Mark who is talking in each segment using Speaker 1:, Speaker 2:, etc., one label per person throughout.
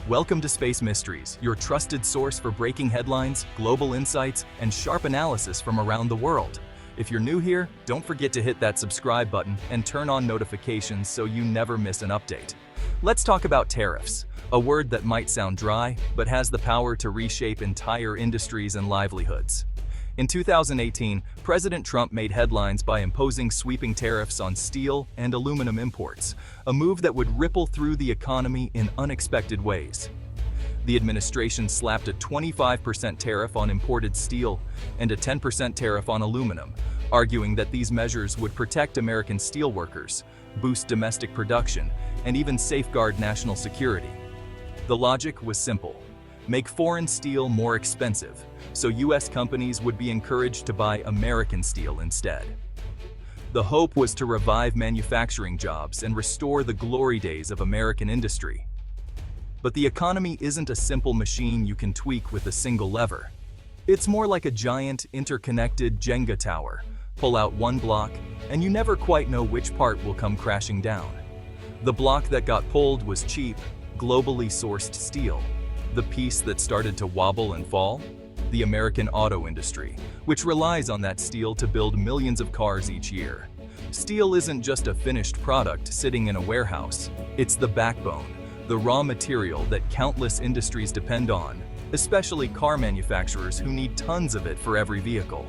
Speaker 1: Welcome to Space Mysteries, your trusted source for breaking headlines, global insights, and sharp analysis from around the world. If you're new here, don't forget to hit that subscribe button and turn on notifications so you never miss an update. Let's talk about tariffs, a word that might sound dry, but has the power to reshape entire industries and livelihoods. In 2018, President Trump made headlines by imposing sweeping tariffs on steel and aluminum imports, a move that would ripple through the economy in unexpected ways. The administration slapped a 25% tariff on imported steel and a 10% tariff on aluminum, arguing that these measures would protect American steelworkers, boost domestic production, and even safeguard national security. The logic was simple: make foreign steel more expensive, so U.S. companies would be encouraged to buy American steel instead. The hope was to revive manufacturing jobs and restore the glory days of American industry. But the economy isn't a simple machine you can tweak with a single lever. It's more like a giant, interconnected Jenga tower. Pull out one block, and you never quite know which part will come crashing down. The block that got pulled was cheap, globally sourced steel. The piece that started to wobble and fall? The American auto industry, which relies on that steel to build millions of cars each year. Steel isn't just a finished product sitting in a warehouse. It's the backbone, the raw material that countless industries depend on, especially car manufacturers who need tons of it for every vehicle.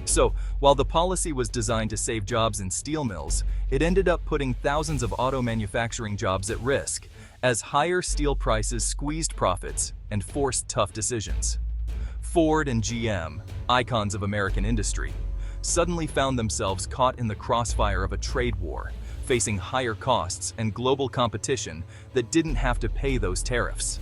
Speaker 1: So, while the policy was designed to save jobs in steel mills, it ended up putting thousands of auto manufacturing jobs at risk, as higher steel prices squeezed profits and forced tough decisions. Ford and GM, icons of American industry, suddenly found themselves caught in the crossfire of a trade war, facing higher costs and global competition that didn't have to pay those tariffs.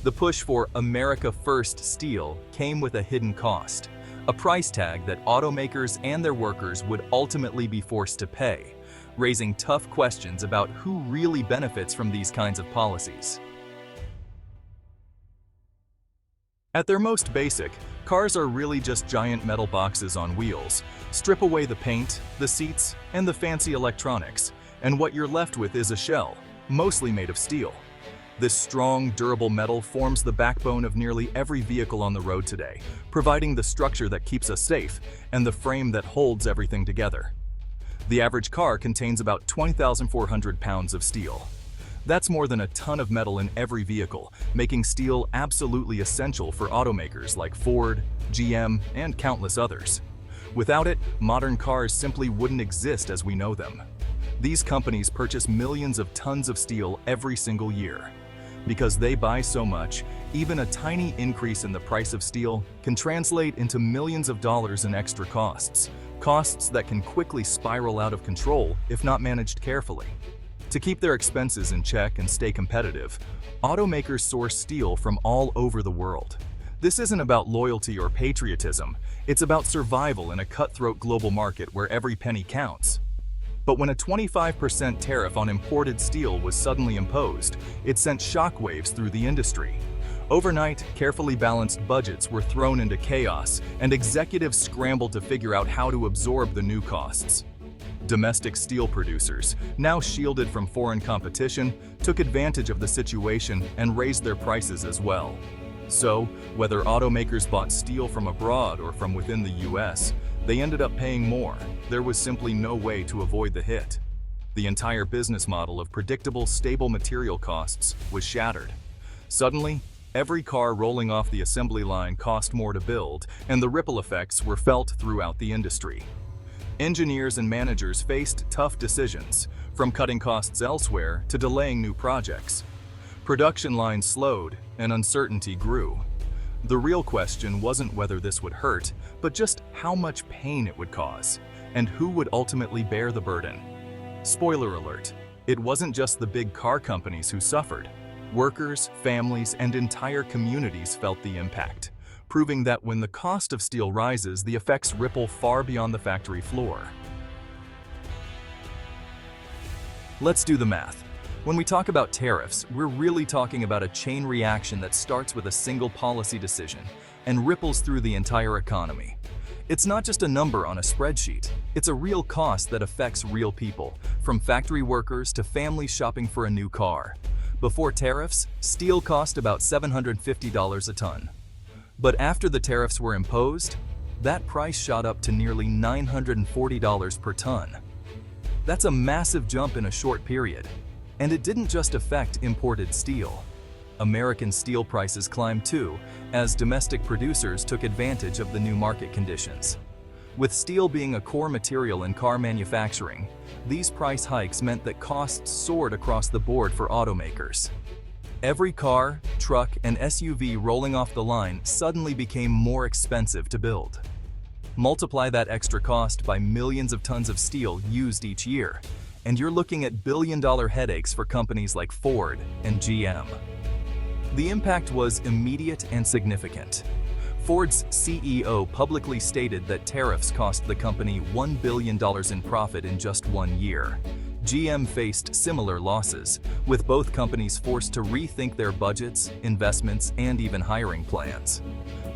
Speaker 1: The push for America First steel came with a hidden cost, a price tag that automakers and their workers would ultimately be forced to pay, raising tough questions about who really benefits from these kinds of policies. At their most basic, cars are really just giant metal boxes on wheels. Strip away the paint, the seats, and the fancy electronics, and what you're left with is a shell, mostly made of steel. This strong, durable metal forms the backbone of nearly every vehicle on the road today, providing the structure that keeps us safe and the frame that holds everything together. The average car contains about 20,400 pounds of steel. That's more than a ton of metal in every vehicle, making steel absolutely essential for automakers like Ford, GM, and countless others. Without it, modern cars simply wouldn't exist as we know them. These companies purchase millions of tons of steel every single year. Because they buy so much, even a tiny increase in the price of steel can translate into millions of dollars in extra costs that can quickly spiral out of control if not managed carefully. To keep their expenses in check and stay competitive, automakers source steel from all over the world. This isn't about loyalty or patriotism, it's about survival in a cutthroat global market where every penny counts. But when a 25% tariff on imported steel was suddenly imposed, it sent shockwaves through the industry. Overnight, carefully balanced budgets were thrown into chaos, and executives scrambled to figure out how to absorb the new costs. Domestic steel producers, now shielded from foreign competition, took advantage of the situation and raised their prices as well. So, whether automakers bought steel from abroad or from within the US, they ended up paying more. There was simply no way to avoid the hit. The entire business model of predictable, stable material costs was shattered. Suddenly, every car rolling off the assembly line cost more to build, and the ripple effects were felt throughout the industry. Engineers and managers faced tough decisions, from cutting costs elsewhere to delaying new projects. Production lines slowed, and uncertainty grew. The real question wasn't whether this would hurt, but just how much pain it would cause, and who would ultimately bear the burden. Spoiler alert, it wasn't just the big car companies who suffered. Workers, families, and entire communities felt the impact, proving that when the cost of steel rises, the effects ripple far beyond the factory floor. Let's do the math. When we talk about tariffs, we're really talking about a chain reaction that starts with a single policy decision and ripples through the entire economy. It's not just a number on a spreadsheet. It's a real cost that affects real people, from factory workers to families shopping for a new car. Before tariffs, steel cost about $750 a ton. But after the tariffs were imposed, that price shot up to nearly $940 per ton. That's a massive jump in a short period. And it didn't just affect imported steel. American steel prices climbed too, as domestic producers took advantage of the new market conditions. With steel being a core material in car manufacturing, these price hikes meant that costs soared across the board for automakers. Every car, truck, and SUV rolling off the line suddenly became more expensive to build. Multiply that extra cost by millions of tons of steel used each year, and you're looking at billion-dollar headaches for companies like Ford and GM. The impact was immediate and significant. Ford's CEO publicly stated that tariffs cost the company $1 billion in profit in just 1 year. GM faced similar losses, with both companies forced to rethink their budgets, investments, and even hiring plans.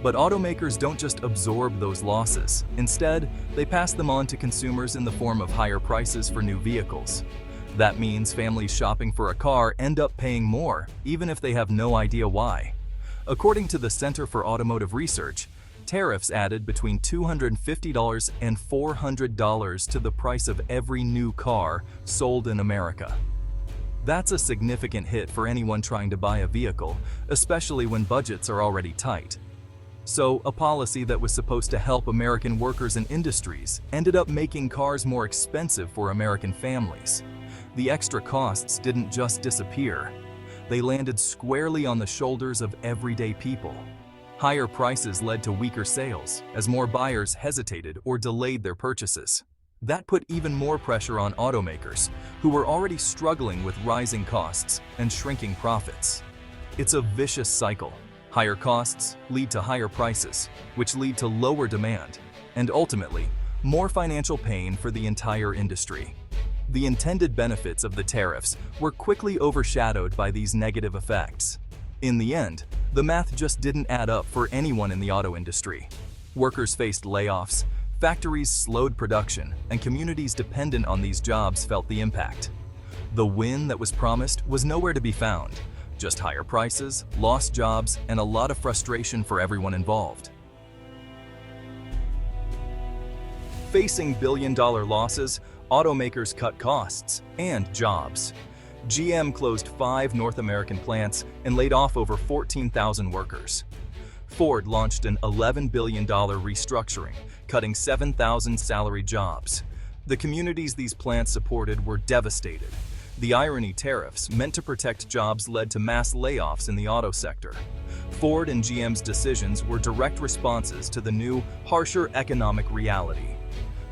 Speaker 1: But automakers don't just absorb those losses. Instead, they pass them on to consumers in the form of higher prices for new vehicles. That means families shopping for a car end up paying more, even if they have no idea why. According to the Center for Automotive Research, tariffs added between $250 and $400 to the price of every new car sold in America. That's a significant hit for anyone trying to buy a vehicle, especially when budgets are already tight. So, a policy that was supposed to help American workers and industries ended up making cars more expensive for American families. The extra costs didn't just disappear. They landed squarely on the shoulders of everyday people. Higher prices led to weaker sales, as more buyers hesitated or delayed their purchases. That put even more pressure on automakers, who were already struggling with rising costs and shrinking profits. It's a vicious cycle. Higher costs lead to higher prices, which lead to lower demand, and ultimately, more financial pain for the entire industry. The intended benefits of the tariffs were quickly overshadowed by these negative effects. In the end, the math just didn't add up for anyone in the auto industry. Workers faced layoffs, factories slowed production, and communities dependent on these jobs felt the impact. The win that was promised was nowhere to be found. Just higher prices, lost jobs, and a lot of frustration for everyone involved. Facing billion-dollar losses, automakers cut costs and jobs. GM closed 5 North American plants and laid off over 14,000 workers. Ford launched an $11 billion restructuring, cutting 7,000 salaried jobs. The communities these plants supported were devastated. The irony: tariffs meant to protect jobs led to mass layoffs in the auto sector. Ford and GM's decisions were direct responses to the new, harsher economic reality.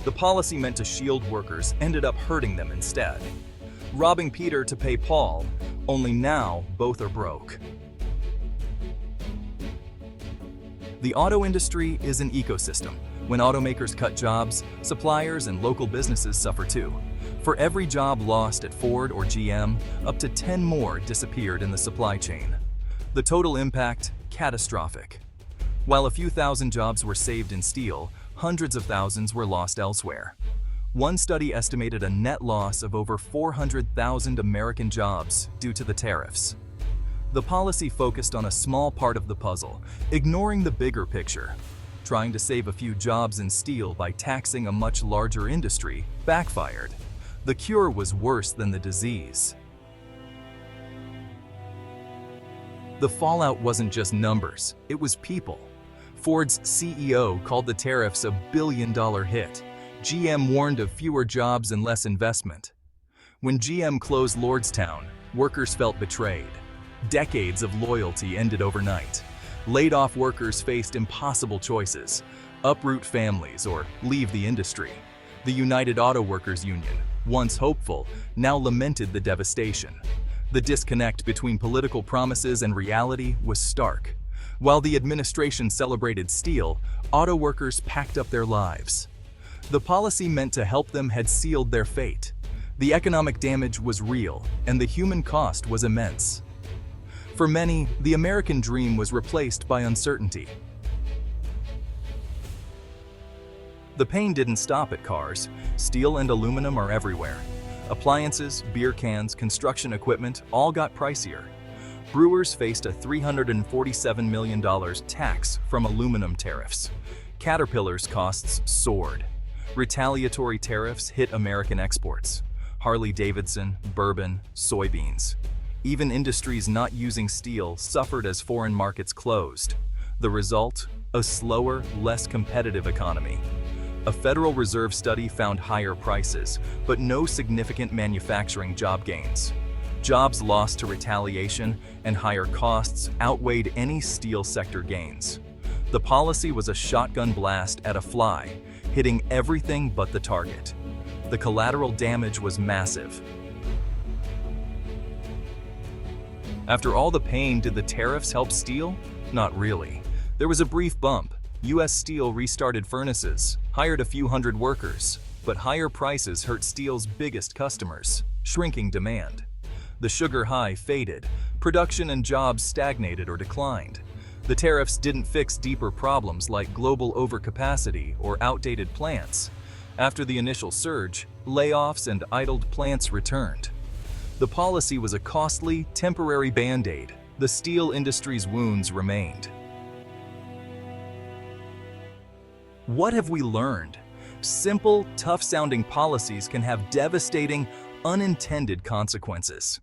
Speaker 1: The policy meant to shield workers ended up hurting them instead. Robbing Peter to pay Paul, only now both are broke. The auto industry is an ecosystem. When automakers cut jobs, suppliers and local businesses suffer too. For every job lost at Ford or GM, up to 10 more disappeared in the supply chain. The total impact: catastrophic. While a few thousand jobs were saved in steel, hundreds of thousands were lost elsewhere. One study estimated a net loss of over 400,000 American jobs due to the tariffs. The policy focused on a small part of the puzzle, ignoring the bigger picture. Trying to save a few jobs in steel by taxing a much larger industry backfired. The cure was worse than the disease. The fallout wasn't just numbers, it was people. Ford's CEO called the tariffs a billion-dollar hit. GM warned of fewer jobs and less investment. When GM closed Lordstown, workers felt betrayed. Decades of loyalty ended overnight. Laid-off workers faced impossible choices: uproot families or leave the industry. The United Auto Workers Union, once hopeful, now lamented the devastation. The disconnect between political promises and reality was stark. While the administration celebrated steel, auto workers packed up their lives. The policy meant to help them had sealed their fate. The economic damage was real, and the human cost was immense. For many, the American dream was replaced by uncertainty. The pain didn't stop at cars. Steel and aluminum are everywhere. Appliances, beer cans, construction equipment all got pricier. Brewers faced a $347 million tax from aluminum tariffs. Caterpillar's costs soared. Retaliatory tariffs hit American exports. Harley-Davidson, bourbon, soybeans. Even industries not using steel suffered as foreign markets closed. The result? A slower, less competitive economy. A Federal Reserve study found higher prices, but no significant manufacturing job gains. Jobs lost to retaliation and higher costs outweighed any steel sector gains. The policy was a shotgun blast at a fly, hitting everything but the target. The collateral damage was massive. After all the pain, did the tariffs help steel? Not really. There was a brief bump. U.S. Steel restarted furnaces, hired a few hundred workers, but higher prices hurt steel's biggest customers, shrinking demand. The sugar high faded, production and jobs stagnated or declined. The tariffs didn't fix deeper problems like global overcapacity or outdated plants. After the initial surge, layoffs and idled plants returned. The policy was a costly, temporary band-aid. The steel industry's wounds remained. What have we learned? Simple, tough-sounding policies can have devastating, unintended consequences.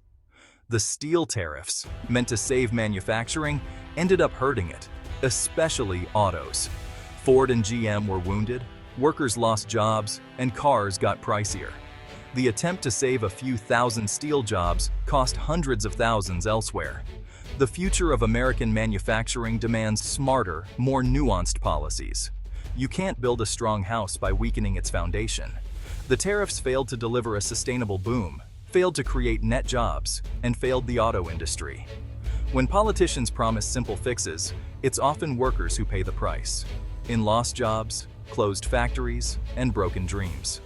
Speaker 1: The steel tariffs, meant to save manufacturing, ended up hurting it, especially autos. Ford and GM were wounded, workers lost jobs, and cars got pricier. The attempt to save a few thousand steel jobs cost hundreds of thousands elsewhere. The future of American manufacturing demands smarter, more nuanced policies. You can't build a strong house by weakening its foundation. The tariffs failed to deliver a sustainable boom, failed to create net jobs, and failed the auto industry. When politicians promise simple fixes, it's often workers who pay the price, in lost jobs, closed factories, and broken dreams.